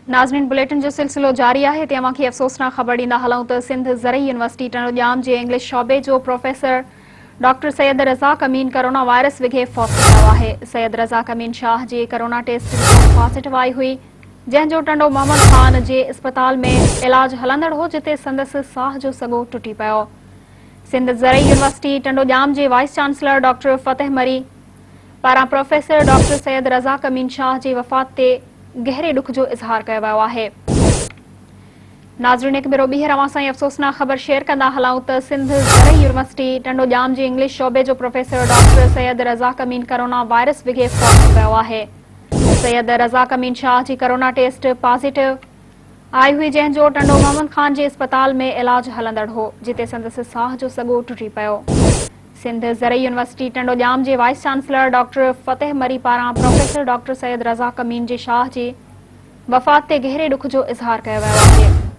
नाज़रीन, बुलेटिन जो सिलसिलो जारी है। तव्हां खे अफ़सोसनाक ख़बर ॾींदा हलूं त सिंध ज़रई यूनिवर्सिटी टणोजाम जे इंग्लिश शोबे जो प्रोफेसर डॉक्टर सैयद रज़ाक अमीन कोरोना वायरस विघे फौत थी वियो आहे। सैयद रज़ाक अमीन Shah ji corona taste report positive आई हुई, जंहिंजो टंडो मोहम्मद ख़ान जे अस्पताल में इलाज हलंदड़ हो, जिते संदसि साह जो सॻो टुटी पियो। सिंध ज़रई यूनिवर्सिटी टंडोजाम जे वाइस चांसलर डॉक्टर फतेह मरी पारां प्रोफेसर डॉक्टर सैयद रज़ाक अमीन शाह जी वफ़ात ते गहरे दुख जो इज़हार कयो वियो आहे। नाज़रीन, हिकु भेरो ॿीहर अवां सां अफ़सोसनाक ख़बर शेयर कंदा हलां त सिंध ज़रई यूनिवर्सिटी टंडोजाम जे इंग्लिश शोबे जो प्रोफेसर डॉक्टर सैयद रज़ाक अमीन कोरोना वायरस विघे फौत थी वियो आहे। सैयद रज़ाक अमीन Shah ji corona taste positive आई हुई, जंहिंजो टंडो मोहम्मद ख़ान जे अस्पताल में इलाज हलंदड़ हो, जिते संदसि साह जो सॻो टुटी पियो। सिंध ज़रई यूनिवर्सिटी टंडोजाम जे वाइस चांसलर डॉक्टर फतेह मरी पारां प्रोफेसर डॉक्टर सैयद रज़ाक अमीन जे शाह जी वफ़ात ते गहरे दुख जो इज़हार कयो वियो आहे।